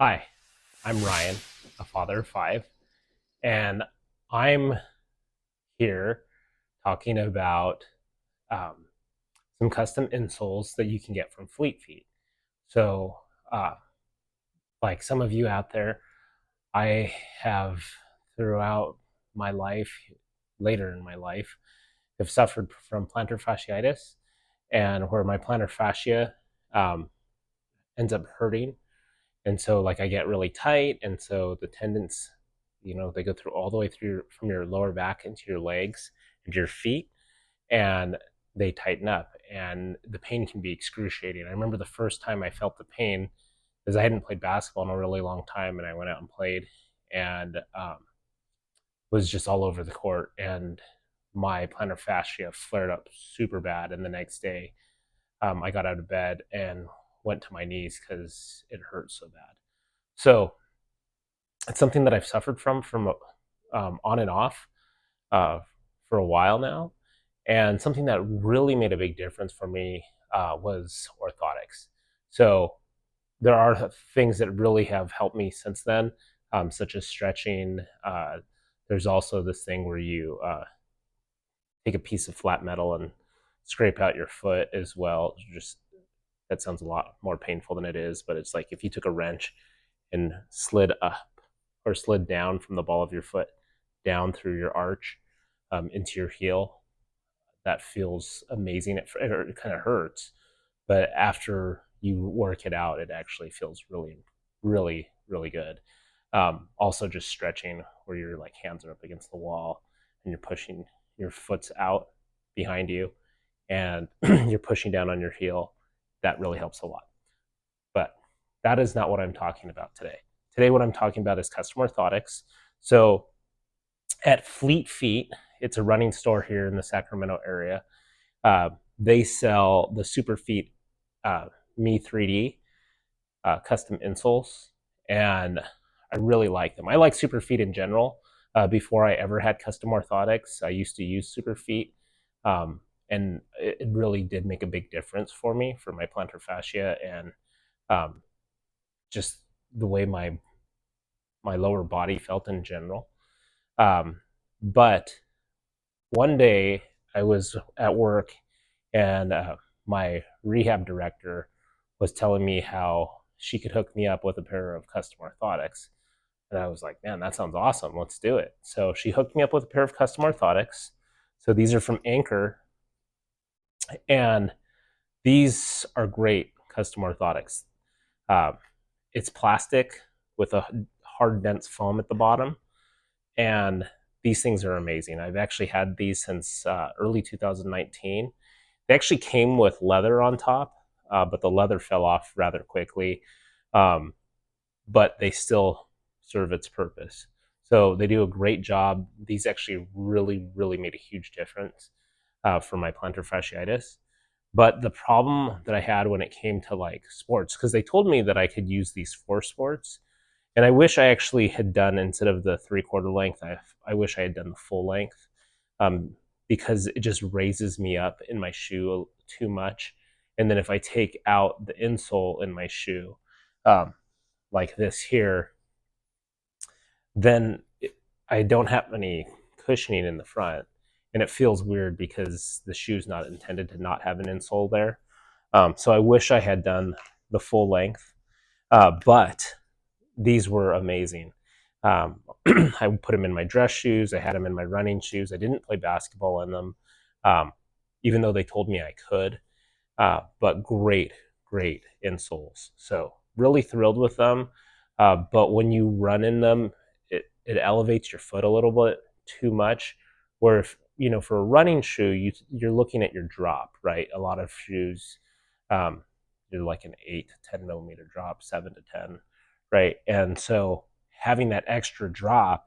Hi, I'm Ryan, a father of five, and I'm here talking about um, some custom insoles that you can get from Fleet Feet. So, uh, like some of you out there, I have throughout my life, later in my life, have suffered from plantar fasciitis, and where my plantar fascia um, ends up hurting. And so like I get really tight, and so the tendons, they go through all the way through from your lower back into your legs and your feet, and they tighten up, and the pain can be excruciating. I remember the first time I felt the pain is I hadn't played basketball in a really long time, and I went out and played, and was just all over the court, and my plantar fascia flared up super bad. And the next day, I got out of bed and went to my knees because it hurt so bad. So it's something that I've suffered from on and off uh, for a while now, and something that really made a big difference for me was orthotics. So there are things that really have helped me since then, such as stretching. There's also this thing where you take a piece of flat metal and scrape out your foot as well. Just that sounds a lot more painful than it is, but it's like if you took a wrench and slid up or slid down from the ball of your foot down through your arch into your heel. That feels amazing. It kind of hurts, but after you work it out, it actually feels really, really, really good. Also, just stretching where your like hands are up against the wall and you're pushing your foot's out behind you and you're pushing down on your heel. That really helps a lot. But that is not what I'm talking about today. Today, what I'm talking about is custom orthotics. So at Fleet Feet, it's a running store here in the Sacramento area. They sell the SuperFeet ME3D custom insoles, and I really like them. I like SuperFeet in general. Before I ever had custom orthotics, I used to use SuperFeet, and it really did make a big difference for me for my plantar fascia and um, just the way my lower body felt in general. But one day I was at work, and my rehab director was telling me how she could hook me up with a pair of custom orthotics. And I was like, man, that sounds awesome. Let's do it. So she hooked me up with a pair of custom orthotics. So these are from Anchor, and these are great custom orthotics. Uh, it's plastic with a hard, dense foam at the bottom, and these things are amazing. I've actually had these since early 2019. They actually came with leather on top, but the leather fell off rather quickly. Um, but they still serve its purpose. So they do a great job. These actually really, really made a huge difference for my plantar fasciitis. But the problem that I had when it came to like sports, because they told me that I could use these for sports, and I wish I actually had done, instead of the 3/4 length, I wish I had done the full length, um, because it just raises me up in my shoe too much. And then if I take out the insole in my shoe, um, like this here, then I don't have any cushioning in the front. And it feels weird because the shoe's not intended to not have an insole there. So I wish I had done the full length, but these were amazing. I put them in my dress shoes. I had them in my running shoes. I didn't play basketball in them, um, even though they told me I could. But great, great insoles. So really thrilled with them. But when you run in them, it elevates your foot a little bit too much. Where if for a running shoe, you're looking at your drop, right? A lot of shoes, um, you're like an 8 to 10 millimeter drop, 7 to 10, right? And so having that extra drop,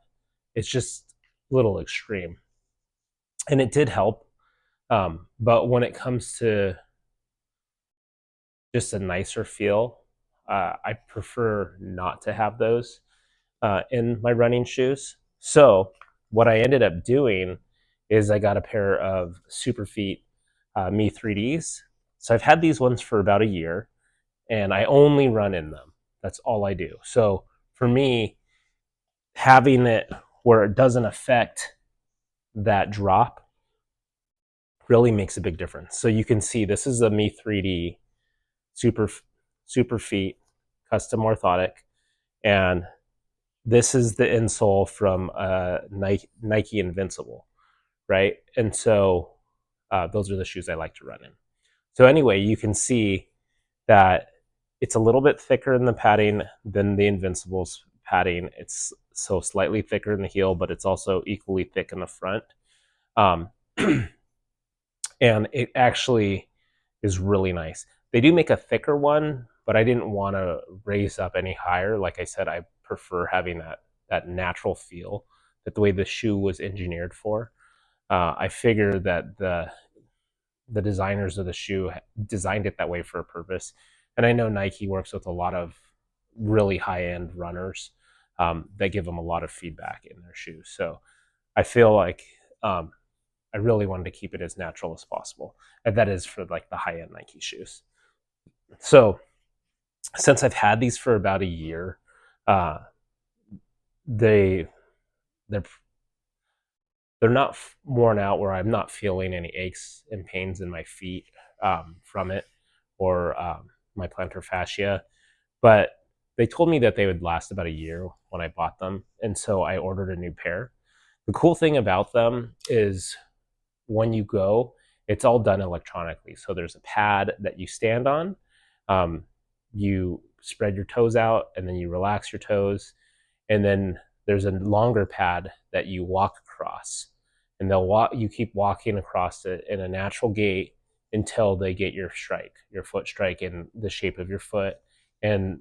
it's just a little extreme, and it did help. But when it comes to just a nicer feel, I prefer not to have those in my running shoes. So what I ended up doing is I got a pair of SuperFeet ME3Ds. So I've had these ones for about a year, and I only run in them. That's all I do. So for me, having it where it doesn't affect that drop really makes a big difference. So you can see this is a Me3D Super SuperFeet custom orthotic, and this is the insole from Nike Invincible, right? And so those are the shoes I like to run in. So anyway, you can see that it's a little bit thicker in the padding than the Invincible's padding. It's so slightly thicker in the heel, but it's also equally thick in the front. Um, and it actually is really nice. They do make a thicker one, but I didn't want to raise up any higher. Like I said, I prefer having that natural feel that the way the shoe was engineered for. I figure that the designers of the shoe designed it that way for a purpose. And I know Nike works with a lot of really high end runners that give them a lot of feedback in their shoes. So I feel like I really wanted to keep it as natural as possible. And that is for like the high end Nike shoes. So since I've had these for about a year, uh, they they're they're not worn out where I'm not feeling any aches and pains in my feet from it or my plantar fascia. But they told me that they would last about a year when I bought them, and so I ordered a new pair. The cool thing about them is when you go, it's all done electronically. So there's a pad that you stand on. Um, you spread your toes out and then you relax your toes. And then there's a longer pad that you walk across. And you keep walking across it in a natural gait until they get your foot strike in the shape of your foot. And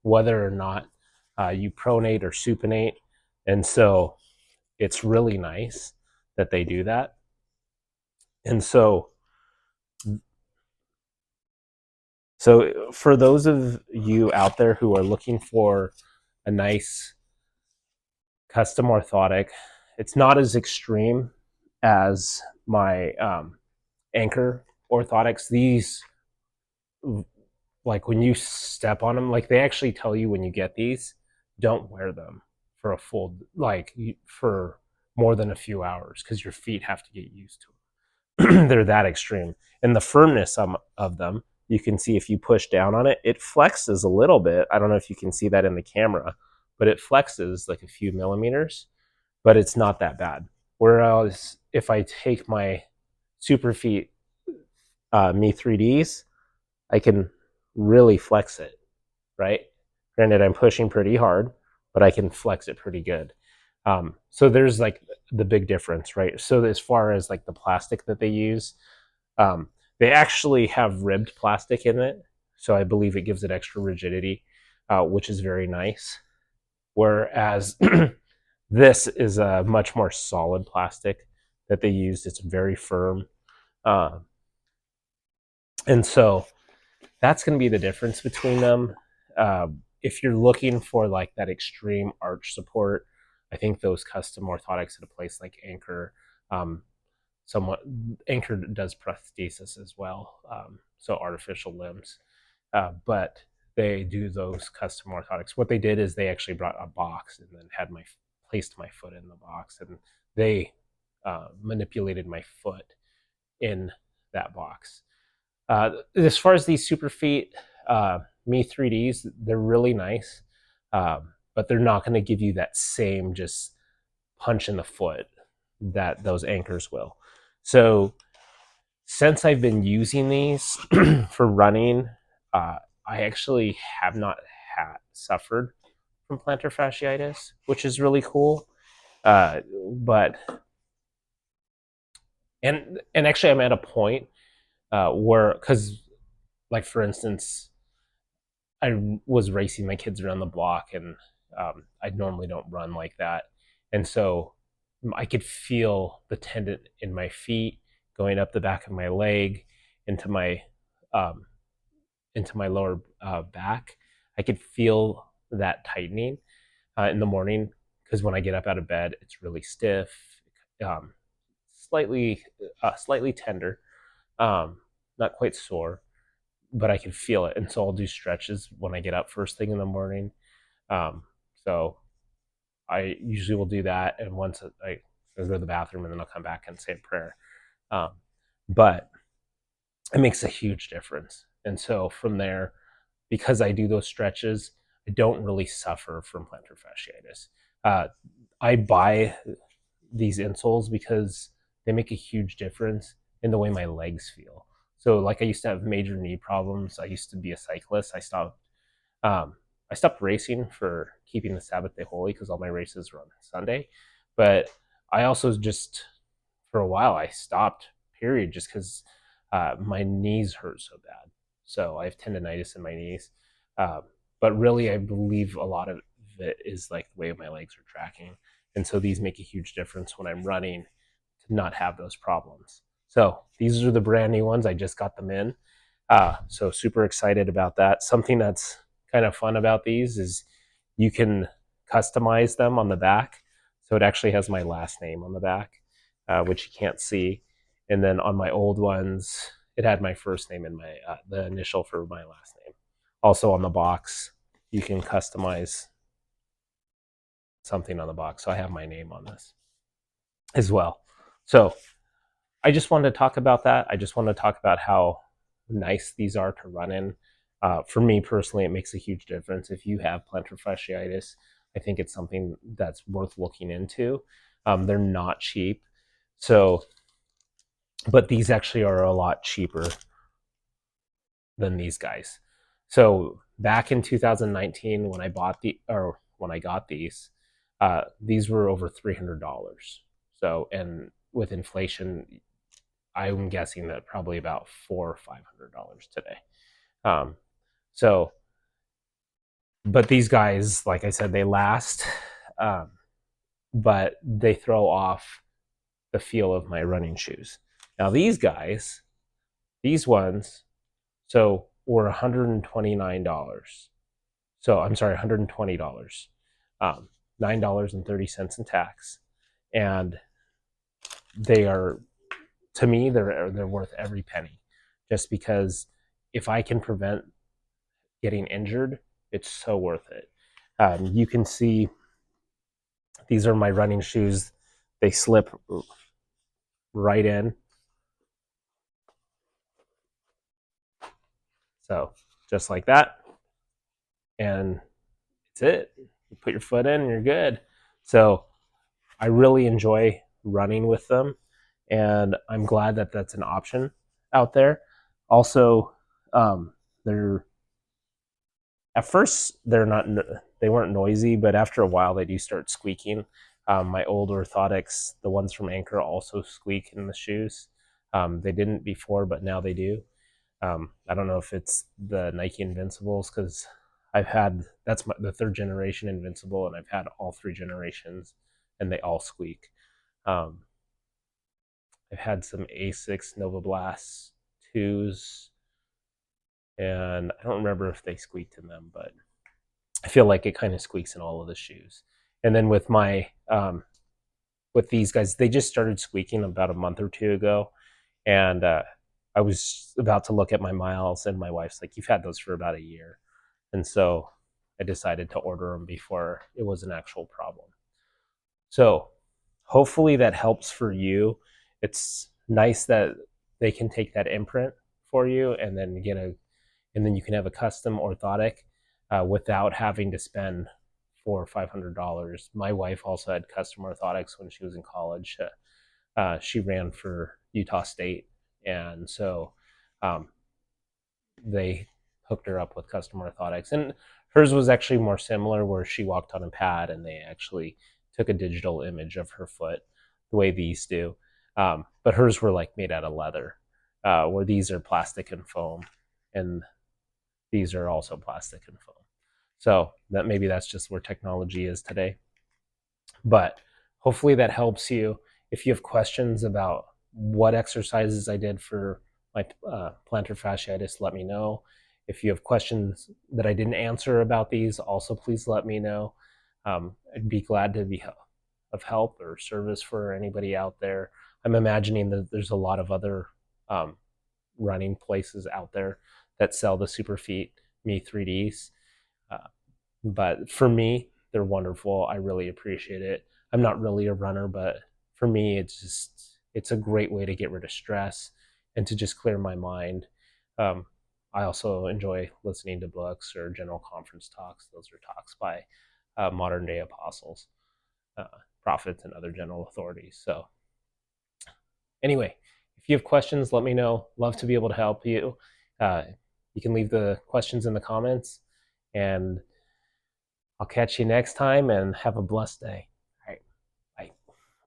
whether or not you pronate or supinate. And so it's really nice that they do that. And so for those of you out there who are looking for a nice custom orthotic, it's not as extreme as my Anchor orthotics. These, like when you step on them, like they actually tell you when you get these, don't wear them for a full, like for more than a few hours because your feet have to get used to them. They're that extreme. And the firmness of them, you can see if you push down on it, it flexes a little bit. I don't know if you can see that in the camera, but it flexes like a few millimeters, but it's not that bad. Whereas if I take my SuperFeet Me3Ds, I can really flex it, right? Granted, I'm pushing pretty hard, but I can flex it pretty good. So there's like the big difference, right? So as far as like the plastic that they use, they actually have ribbed plastic in it. So I believe it gives it extra rigidity, which is very nice. Whereas this is a much more solid plastic that they use. It's very firm. And so that's going to be the difference between them. If you're looking for like that extreme arch support, I think those custom orthotics at a place like Anchor, somewhat Anchor does prosthesis as well, so artificial limbs, but they do those custom orthotics. What they did is they actually brought a box and then had placed my foot in the box, and they manipulated my foot in that box. As far as these SuperFeet Me3Ds, they're really nice, but they're not going to give you that same just punch in the foot that those Anchors will. So since I've been using these for running, I actually have not suffered from plantar fasciitis, which is really cool. But and actually, I'm at a point where, because like for instance, I was racing my kids around the block, and I normally don't run like that, and so I could feel the tendon in my feet going up the back of my leg into my um, lower back. I could feel that tightening in the morning because when I get up out of bed, it's really stiff, um, slightly tender, not quite sore, but I can feel it. And so I'll do stretches when I get up first thing in the morning. So I usually will do that. And once I go to the bathroom, and then I'll come back and say a prayer. Um, but it makes a huge difference. And so from there, because I do those stretches, I don't really suffer from plantar fasciitis. I buy these insoles because they make a huge difference in the way my legs feel. So, like, I used to have major knee problems. I used to be a cyclist. Um, I stopped racing for keeping the Sabbath day holy because all my races were on Sunday. But I also just, for a while, I stopped, period, just because my knees hurt so bad. So I have tendonitis in my knees. Um, but really, I believe a lot of it is like the way my legs are tracking. And so these make a huge difference when I'm running to not have those problems. So these are the brand new ones. I just got them in. So super excited about that. Something that's kind of fun about these is you can customize them on the back. So it actually has my last name on the back, which you can't see. And then on my old ones, it had my first name and my the initial for my last name. Also on the box, you can customize something on the box. So I have my name on this as well. So I just wanted to talk about that. I just want to talk about how nice these are to run in. For me personally, it makes a huge difference. If you have plantar fasciitis, I think it's something that's worth looking into. They're not cheap. So, but these actually are a lot cheaper than these guys. So back in 2019, when I got these were over $300. So, and with inflation, I'm guessing that probably about $400 or $500 today. Um, so, but these guys, like I said, they last, um, but they throw off the feel of my running shoes. Now these ones, so were $129. So I'm sorry, $120. $9.30 in tax, and they are, to me, they're worth every penny, just because if I can prevent getting injured, it's so worth it. You can see these are my running shoes. They slip right in. So just like that. And it's it. You put your foot in and you're good. So I really enjoy running with them. And I'm glad that that's an option out there. Also, they're at first they weren't noisy, but after a while they do start squeaking. My old orthotics, the ones from Anchor, also squeak in the shoes. They didn't before, but now they do. I don't know if it's the Nike Invincibles, because the third generation Invincible, and I've had all three generations, and they all squeak. Um, I've had some Asics Nova Blasts 2s, and I don't remember if they squeaked in them, but I feel like it kind of squeaks in all of the shoes. And then with with these guys, they just started squeaking about a month or two ago, and I was about to look at my miles, and my wife's like, "You've had those for about a year," and so I decided to order them before it was an actual problem. So hopefully that helps for you. It's nice that they can take that imprint for you, and then and then you can have a custom orthotic without having to spend $400 or $500. My wife also had custom orthotics when she was in college. She ran for Utah State, and so um, they hooked her up with custom orthotics. And hers was actually more similar, where she walked on a pad and they actually took a digital image of her foot the way these do. But hers were like made out of leather, where these are plastic and foam, and these are also plastic and foam. So that maybe that's just where technology is today. But hopefully that helps you. If you have questions about what exercises I did for my plantar fasciitis, let me know. If you have questions that I didn't answer about these, also please let me know. I'd be glad to be of help or service for anybody out there. I'm imagining that there's a lot of other running places out there that sell the SuperFeet ME3Ds. But for me, they're wonderful. I really appreciate it. I'm not really a runner, but for me, it's a great way to get rid of stress and to just clear my mind. Um, I also enjoy listening to books or general conference talks. Those are talks by modern day apostles, uh, prophets, and other general authorities. So anyway, if you have questions, let me know. Love to be able to help you. You can leave the questions in the comments, and I'll catch you next time, and have a blessed day.